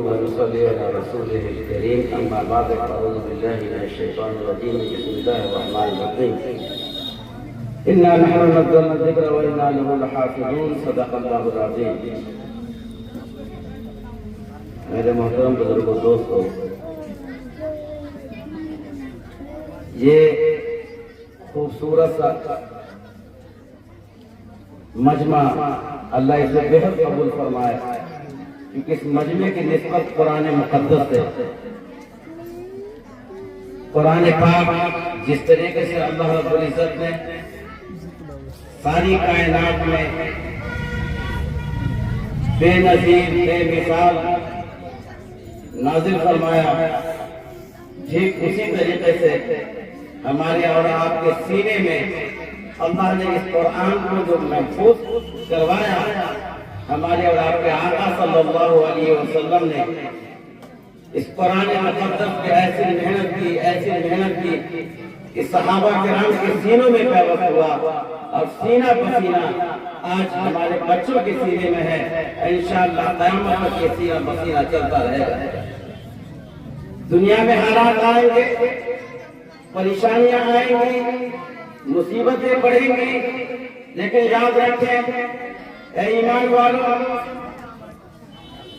ونصلي على رسوله الكريم أما بعد فأعوذ بالله من الشيطان الرجيم بسم الله الرحمن الرحيم إنا نحن نزلنا الذكر وإنا له لحافظون صدق الله العظيم. میرے محترم بزرگوں دوستوں، یہ خوبصورت سا مجمع اللہ اسے بہت قبول فرمائے، کیونکہ اس مجمع کی نسبت قرآن مقدس سے قرآن پاک جس طریقے سے اللہ رب العزت نے ساری کائنات میں بے نظیر بے مثال نازل فرمایا، ٹھیک اسی طریقے سے ہمارے اور آپ کے سینے میں اللہ نے اس قرآن کو جو محفوظ کروایا، ہمارے اور آپ کے آقا صلی اللہ علیہ وسلم نے اس قرآن مقدس کی ایسی محنت کی کہ صحابہ کرام کے سینوں میں پیوست ہوا، اور سینہ پسینہ آج ہمارے بچوں کے سینے میں ہے. انشاءاللہ قیامت تک یہ سینہ پسینہ چلتا رہے گا. دنیا میں حالات آئیں گے، پریشانیاں آئیں گی، مصیبتیں بڑھیں گی، لیکن یاد رکھیں اے ایمان والو،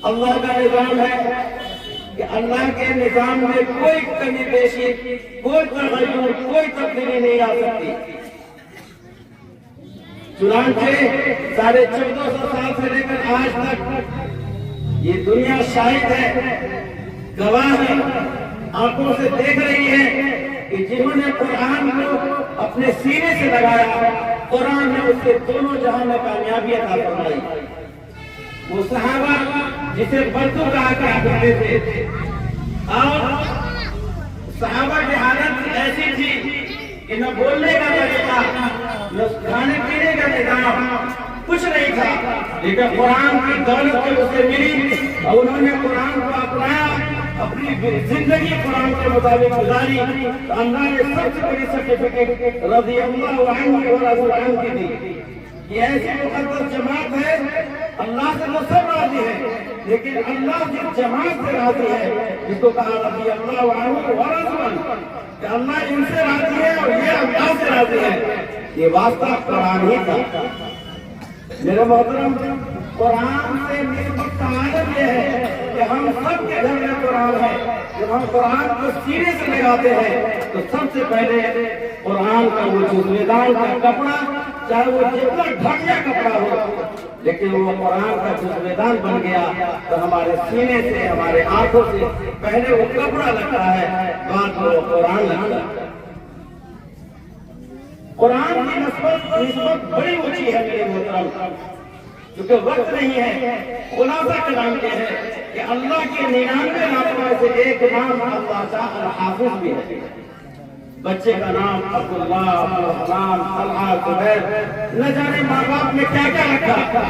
اللہ کا نظام ہے کہ اللہ کے نظام میں کوئی کمی بیشی، کوئی تغیر، کوئی تبدیلی نہیں آ سکتی. چنانچہ 1450 سال سے لے کر آج تک یہ دنیا شاہد ہے، گواہ ہے، آنکھوں سے دیکھ رہی ہے کہ جنہوں نے قرآن کو اپنے سینے سے لگایا، قرآن نے اس کے دونوں جہاں میں کامیابی عطا فرمائی. وہ صحابہ جسے بردو کہا کرتے تھے، اور صحابہ کی حالت ایسی تھی کہ نہ بولنے کا طریقہ، نہ کھانے پینے کا نظام، کچھ نہیں تھا، لیکن قرآن کی دولت جو اسے ملی اور انہوں نے قرآن کو اپنایا، اپنی زندگی قرآن کے مطابق گزاری، تو اللہ نے سب سے بڑی سرٹیفکیٹ رضی اللہ عنہ و رضوا عنہ کی دی. یہ ایسی مقدس جماعت ہے، اللہ سے تو سب راضی ہے، لیکن اللہ جس جماعت سے راضی ہے، جس کو کہا رضی اللہ عنہ و رضوا عنہ، کہ اللہ ان سے راضی ہے اور یہ اللہ سے راضی ہے، یہ واسطہ قرآن ہی تھا. میرے محترم، قرآن سے نسبت کا عالم یہ ہے کہ ہم سب کے گھر میں قرآن ہے. جب ہم قرآن کو سینے سے لگاتے ہیں تو سب سے پہلے قرآن کا وہ جزویدان کا کپڑا، چاہے وہ جتنا گھٹیا کپڑا ہو، لیکن وہ قرآن کا جزویدان بن گیا تو ہمارے سینے سے، ہمارے آنکھوں سے پہلے وہ کپڑا لگتا ہے، بعد میں وہ قرآن لگتا ہے. قرآن کی نسبت بڑی اونچی ہے میرے محترم، کیونکہ وقت نہیں ہے. خلاصہ کلام یہ ہے کہ اللہ کے 99 ناموں میں سے ایک نام اللہ تعالی الحافظ بھی ہے. بچے کا نام عبداللہ، عبدالرحمان، طلحہ، زبیر، نہ جانے ماں باپ نے کیا کیا رکھا،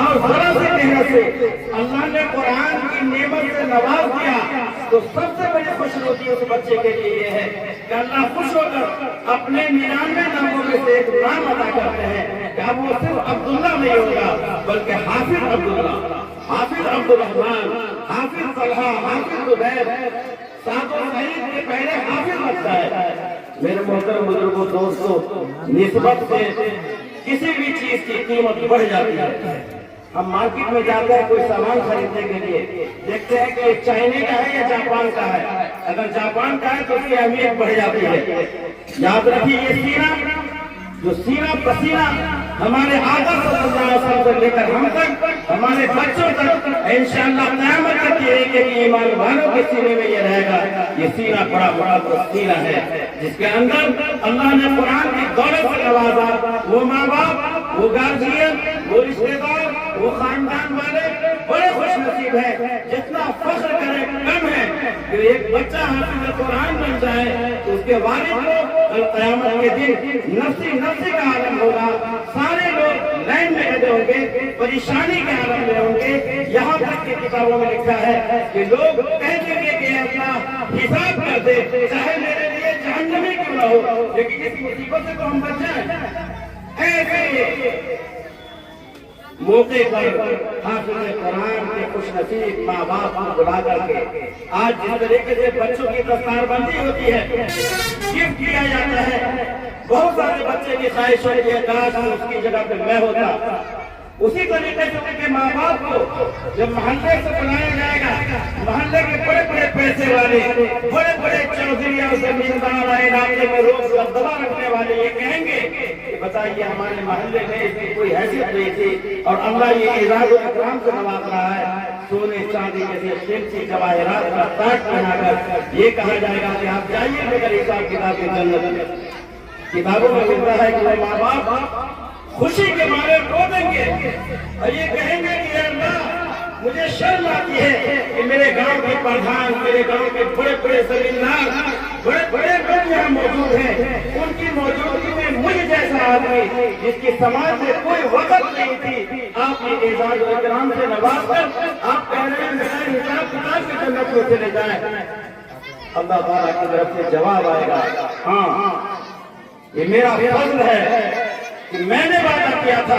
اور ذرا سے محنت سے اللہ نے قرآن کی نعمت سے نواز دیا. تو سب سے بڑی خوش روزی اس بچے کے لیے یہ ہے کہ اللہ خوش ہو کر اپنے 99 ناموں میں سے ایک نام ادا کرتے ہیں کہ اب وہ صرف عبداللہ نہیں ہوگا بلکہ حافظ عبداللہ، حافظ عبدالرحمان، حافظ طلحہ، حافظ زبیر، سعد و سعید کے پہلے حافظ لگتا ہے. میرے محترم بزرگوں دوستوں، نسبت سے کسی بھی چیز کی قیمت بڑھ جاتی ہے. ہم مارکیٹ میں جاتے ہیں کوئی سامان خریدنے کے لیے، دیکھتے ہیں کہ چائنا کا ہے یا جاپان کا ہے. اگر جاپان کا ہے تو اس کی اہمیت بڑھ جاتی ہے. یاد رکھیے یہ سینہ، جو سینہ پسینہ ہمارے آقا صلی اللہ علیہ وسلم سے لے کر ہم تک، ہمارے بچوں تک، انشاءاللہ قیامت تک یہ ایک ایمان والوں کے سینے میں یہ رہے گا. یہ سینہ بڑا سینہ ہے جس کے اندر اللہ نے قرآن کی دولت سے نوازا. وہ ماں باپ، وہ گارجین، وہ رشتے دار، وہ خاندان والے بڑے خوش نصیب ہیں. جتنا فخر کرے کم ہے کہ ایک بچہ حافظ قرآن بن جائے تو اس کے والد کو کل قیامت کے دن نفسی کا عالم ہوگا. سارے لوگ لائن میں کھڑے ہوں گے، پریشانی کے عالم میں ہوں گے. یہاں تک کہ کتابوں میں لکھا ہے کہ لوگ کہہ دیں گے کہ اللہ حساب کر دے، چاہے میرے لیے جہنمی کیوں نہ ہو، لیکن اس مصیبت سے تو ہم بچ جائیں. ایسے موقع پر حافظ قرآن کے خوش نصیب ماں باپ کو بلا کر کے آج جس طریقے سے بچوں کی دستار بندی ہوتی ہے، گفٹ کیا جاتا ہے، بہت سارے بچے کی خواہش ہوتی ہے کاش اس کی جگہ پہ میں ہوتا، اسی طریقے سے ان کے ماں باپ کو جب محلے سے بلایا جائے گا، محلے کے بڑے بڑے پیسے والے، بڑے بڑے چودھری اور زمیندار علاقے میں روز دبدبا رکھنے والے یہ کہیں گے کہ بتائیے ہمارے محلے میں اس کی کوئی حیثیت نہیں تھی اور اللہ یہ اعزاز و اکرام سے نواز رہا ہے، سونے چاندی جیسے قیمتی جواہرات کا تاج پہنا کر یہ کہا جائے گا کہ آپ جائیے مگر حساب کتاب کی جنت میں۔ کتابوں میں ملتا ہے کہ وہ ماں باپ خوشی کے مارے رو دیں گے اور یہ کہیں گے کہ اے اللہ مجھے شرم آتی ہے کہ میرے گاؤں کے پردھان، میرے گاؤں کے بڑے بڑے زمیندار، بڑے بڑے لوگ یہاں موجود ہیں، ان کی موجودگی میں مجھ جیسا آدمی جس کی سماج میں کوئی وقت نہیں تھی، آپ نے اعزاز و اکرام سے نواز کر آپ کہہ رہے ہیں میرا حساب کتاب کی جنت میں چلے جائیں۔ اللہ تعالیٰ کی طرف سے جواب آئے گا، ہاں یہ میرا فضل ہے کہ میں نے وعدہ کیا تھا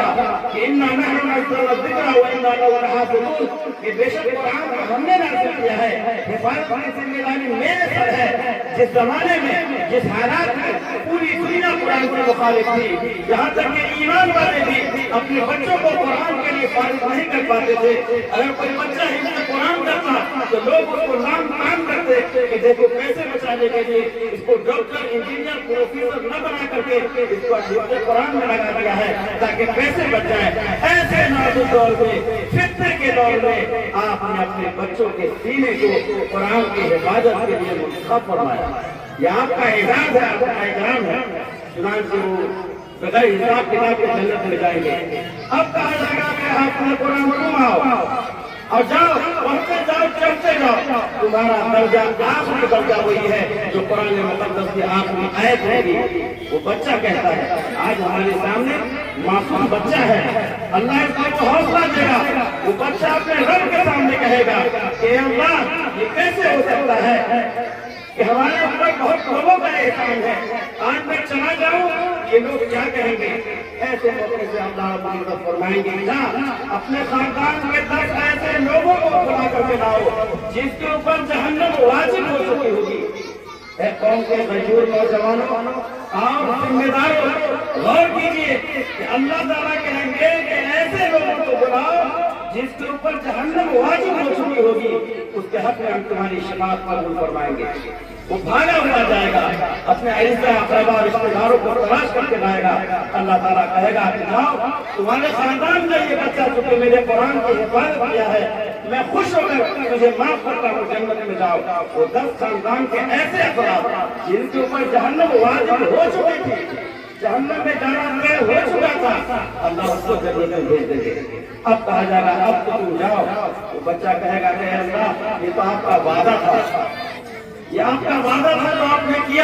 کہ اِنَّا نَحْنُ نَزَّلْنَا الذِّكْرَ وَإِنَّا لَهُ لَحَافِظُونَ، کہ بے شک قرآن کو ہم نے نازل کیا ہے، حفاظت کی ذمہ داری میرے سر ہے۔ جس زمانے میں جس حالات میں پوری دنیا قرآن کے مخالف تھی، یہاں تک کہ ایمان والے بھی اپنے بچوں کو قرآن کے لیے فارغ نہیں کر پاتے تھے، اگر کوئی بچہ حفظ قرآن کرتا تو لوگ اس کو لام کام کرتے کہ دیکھو پیسے بچانے کے لیے اس کو ڈاکٹر انجینئر پروفیسر نہ بنا کر کے اس کو حفظ قرآن میں لگا دیا ہے تاکہ پیسے بچ جائیں۔ ایسے نازک دور میں، فتنے کے دور میں آپ نے اپنے بچوں کے سینے کو قرآن کی حفاظت کے لیے منتخب فرمایا۔ یہ آپ کا اعزاز ہے، آپ کا احترام ہے، چنانچہ وہ بغیر حساب کتاب کے جنت میں جائیں گے۔ اب کہا جائے گا کہ آپ نے قرآن تم آؤ اور جاؤ، پڑھتے جاؤ، چڑھتے جاؤ، تمہارا درجہ آخری درجہ وہی ہے جو قرآن مقدس کی آخری آیت ہوگی۔ وہ بچہ کہتا ہے، آج ہمارے سامنے معصوم بچہ ہے، اللہ اس کو حوصلہ دے گا، وہ بچہ اپنے رب کے سامنے کہے گا کہ اللہ یہ کیسے ہو سکتا ہے کہ ہمارے اوپر بہت لوگوں کا احسان ہے، آج میں چلا جاؤں یہ لوگ کیا کہیں گے؟ ایسے موقع سے اللہ تعالیٰ فرمائیں گے نہ، اپنے خاندان میں 10 ایسے لوگوں کو بلا کر کے لاؤ جس کے اوپر جہنم واجب ہو چکی ہوگی۔ اے قوم کے غیور نوجوانوں اور ذمہ داروں، غور کیجیے کہ اللہ تعالیٰ کہیں گے کہ ایسے لوگوں کو بلاؤ جس کے اوپر جہنم واجب ہو چکی ہوگی، اس کے حق میں ہم تمہاری شفاعت قبول فرمائیں گے۔ وہ بھاگا ہوا جائے گا، اپنے اعزاء اقربا رشتہ داروں کو تلاش کر کے لائے گا۔ اللہ تعالیٰ کہے گا کہ جاؤ تمہارے خاندان کا یہ بچہ چونکہ میرے قرآن کی حفاظت کیا ہے، میں خوش ہو کر تجھے معاف کرتا ہوں، جنت میں جاؤ۔ وہ 10 خاندان کے ایسے افراد جن کے اوپر جہنم واجب ہو چکی تھی، جہنم میں جانا طے ہو چکا تھا، اللہ اس کو جنت میں بھیج دیں گے۔ اب کہا جائے گا اب تو تم جاؤ، وہ بچہ کہے گا کہ اللہ یہ تو آپ کا وعدہ تھا، یہ آپ کا وعدہ تھا جو آپ نے کیا،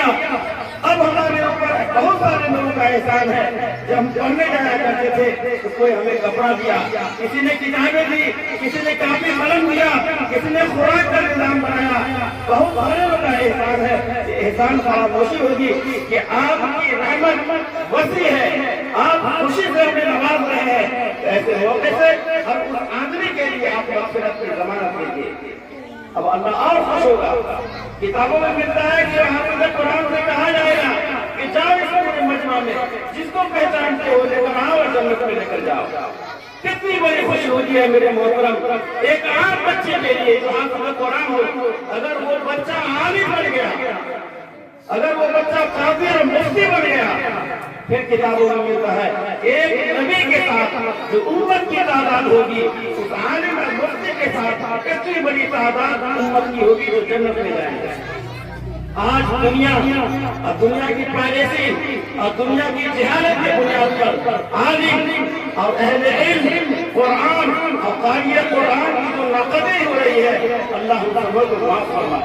اب ہمارے اوپر بہت سارے لوگوں کا احسان ہے۔ جب ہم پڑھنے جایا کرتے تھے تو کوئی ہمیں کپڑا دیا، کسی نے کتابیں دی، کسی نے کافی قلم دیا، کسی نے خوراک کا نظام بنایا، بہت سارے لوگوں کا احسان ہے۔ احسان فراموشی ہوگی کہ آپ کی رحمت وسیع ہے، آپ خوشی سے ہمیں نواز رہے ہیں، ایسے موقع سے ہر اس آدمی کے لیے آپ مغفرت کی ضمانت دیجیے۔ اب اللہ اور خوش ہوگا۔ کتابوں میں ملتا ہے کہ حافظ قرآن سے کہا جائے گا کہ جاؤ اس پورے مجمع میں جس کو پہچانتے ہو لے کر آؤ اور جنت میں لے کر جاؤ۔ کتنی بڑی خوشی ہوتی ہے میرے محترم ایک عام بچے کے لیے جو حافظ قرآن ہو، اگر وہ بچہ عالم بن گیا، اگر وہ بچہ قاضی اور مفتی بن گیا، پھر کتابوں میں ملتا ہے ایک نبی کے ساتھ جو امت کی تعداد ہوگی، اس عالم اور مفتی کے ساتھ کتنی بڑی تعداد امت کی ہوگی جو جنت میں جائیں گے۔ آج دنیا کی پالیسی اور دنیا کی جہالت کی بنیاد پر عالم اور اہل علم قرآن اور قاری قرآن کی جو ناقدری ہو رہی ہے، اللہ ہم سب کو معاف فرمائے۔